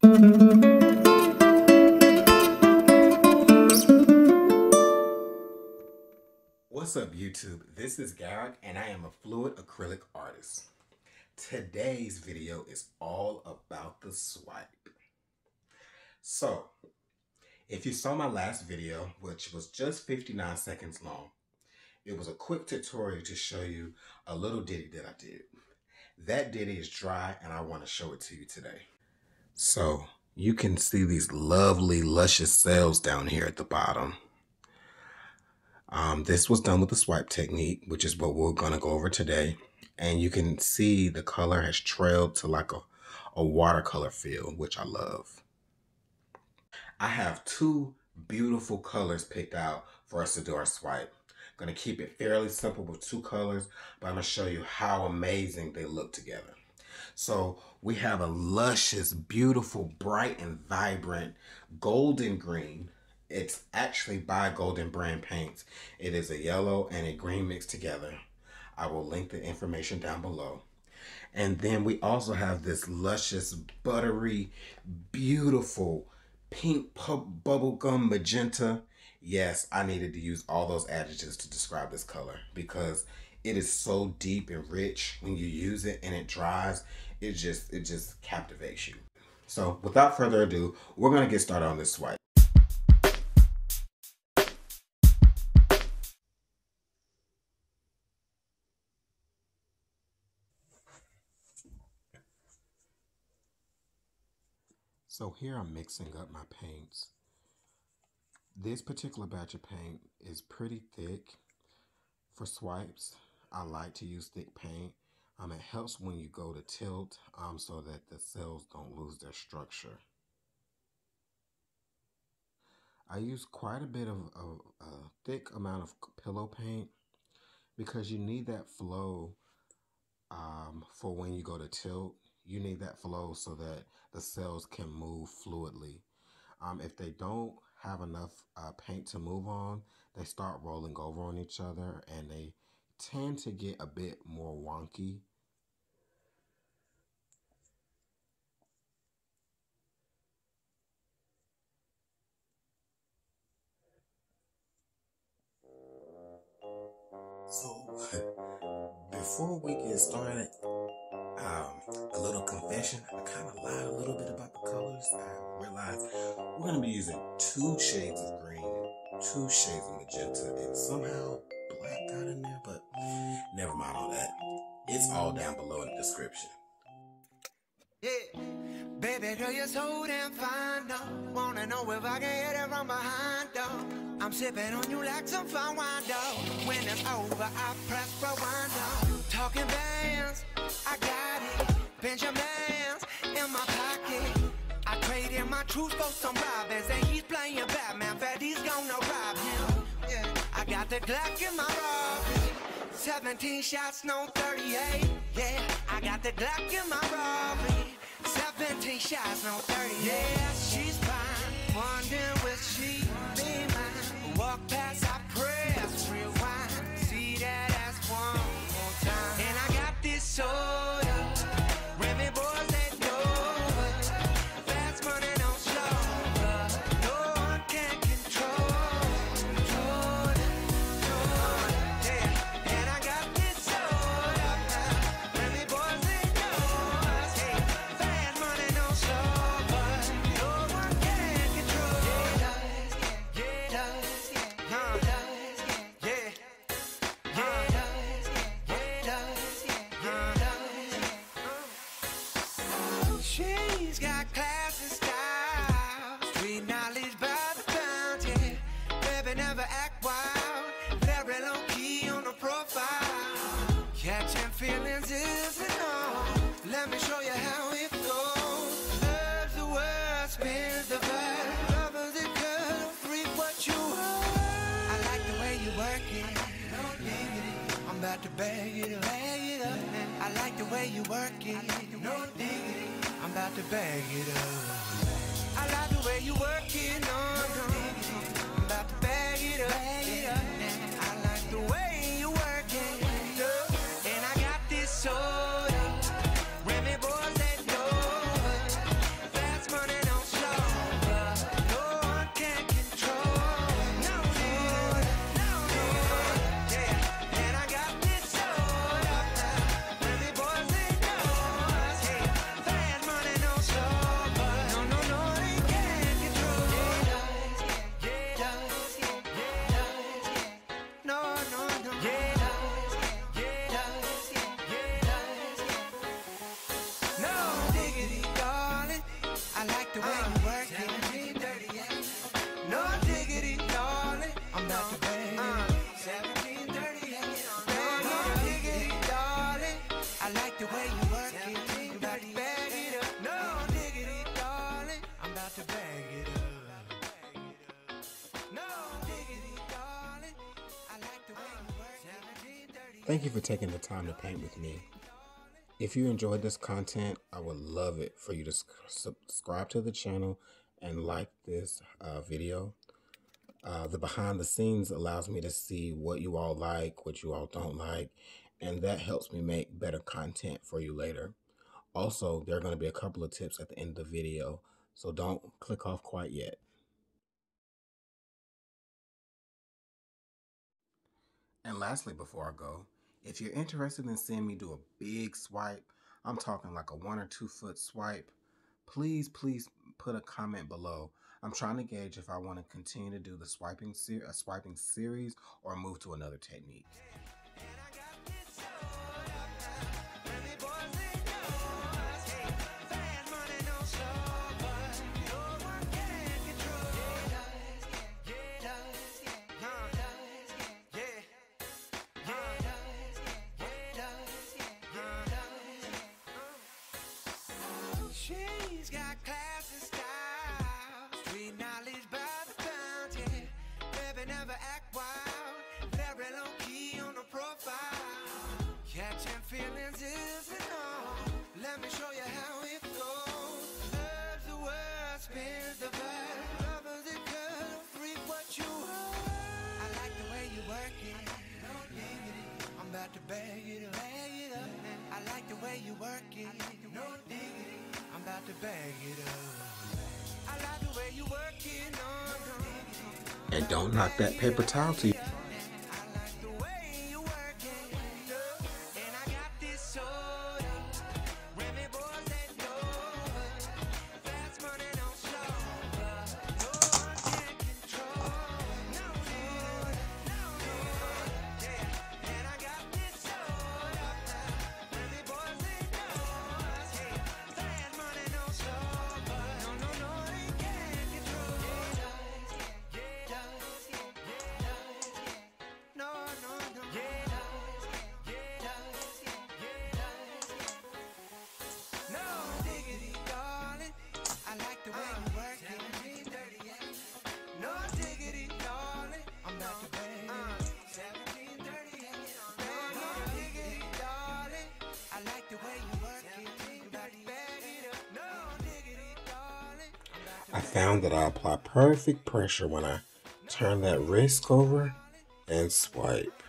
What's up, YouTube? This is Garrick and I am a fluid acrylic artist. Today's video is all about the swipe. So, if you saw my last video, which was just 59 seconds long, it was a quick tutorial to show you a little ditty that I did. That ditty is dry and I want to show it to you today. So, you can see these lovely, luscious cells down here at the bottom. This was done with the swipe technique, which is what we're going to go over today. And you can see the color has trailed to like a watercolor feel, which I love. I have two beautiful colors picked out for us to do our swipe. I'm going to keep it fairly simple with two colors, but I'm going to show you how amazing they look together. So we have a luscious, beautiful, bright and vibrant golden green. It's actually by Golden Brand Paints. It is a yellow and a green mixed together. I will link the information down below. And then we also have this luscious, buttery, beautiful pink bubblegum magenta. Yes, I needed to use all those adjectives to describe this color because it is so deep and rich. When you use it and it dries, it just captivates you. So without further ado, we're going to get started on this swipe. So here I'm mixing up my paints. This particular batch of paint is pretty thick. For swipes, I like to use thick paint. It helps when you go to tilt so that the cells don't lose their structure. I use quite a bit of a thick amount of pillow paint because you need that flow for when you go to tilt. You need that flow so that the cells can move fluidly. If they don't have enough paint to move on, they start rolling over on each other and they tend to get a bit more wonky. So, before we get started, a little confession. I kind of lied a little bit about the colors. I realized we're going to be using 2 shades of green and 2 shades of magenta, and somehow black got in there, but never mind all that. It's all down below in the description. Yeah, baby girl, you're so damn fine, though. Wanna know if I can hit it from behind, though. I'm sipping on you like some fine wine, though. When it's over, I press rewind, though. Talking bands, I got it. Benjamins in my pocket. I traded my truth for some robbers, and he's playing Batman. Freddy's gonna rob him. Yeah, I got the Glock in my robbery. 17 shots, no 38. Yeah, I got the Glock in my robbery. 17 shots, no 38. Yeah, she's fine. Wondering will she be mine? Walk past, I press rewind. See that ass one more time. And I got this soda. Remy boys, they know it. Fast money, no slow. No one can control it. Yeah. And I got this soda. Remy boys, they know it. Hey, fast money, no slow. No one can control it. Yeah, she's got class and style, street knowledge by the pound, yeah. Baby never act wild, very low key on the profile. Catching feelings isn't all. Let me show you how it goes. Love's the word, spins the verb. Love is the girl, freak what you are. I like the way you work it. I'm about to bag it up. I like the way you work it. No diggity. I'm about to bag it up. I like the way you work it. No, I'm about to bag it up. I like the way you work it. And I got this soda. Remy boys, they know it. Fast money. Thank you for taking the time to paint with me. If you enjoyed this content, I would love it for you to subscribe to the channel and like this video. The behind the scenes allows me to see what you all like, what you all don't like, and that helps me make better content for you later. Also, there are going to be a couple of tips at the end of the video, so don't click off quite yet. And lastly, before I go, if you're interested in seeing me do a big swipe, I'm talking like a 1 or 2 foot swipe, please put a comment below. I'm trying to gauge if I want to continue to do the swiping series or move to another technique. She's got class and style, street knowledge by the pound, yeah. Baby never act wild, very low key on the profile. Catching feelings is an art. Let me show you how it goes. Loves the world, spins the vibe. Lovers it girl, freak what you are. I like the way you work it. No diggity, I'm about to bag it up. I like the way you work it. No diggity, I'm about to bag it up. I like the way you work it. No. And don't knock that paper towel to you. I like the way you work it. And I got this soda. Remy boys that know. Fast money, no slow. No one can control. No, yeah. And I got this soda. Remy boys that know. Fast money, no slow. No, they can't control. No. No diggity, darling. I like the way you work it. No diggity, darling. I'm about to bang. 1738. No diggity, darling. I like the way you work it. You about to bag it up. No diggity, darling. I found that I apply perfect pressure when I turn that wrist over and swipe.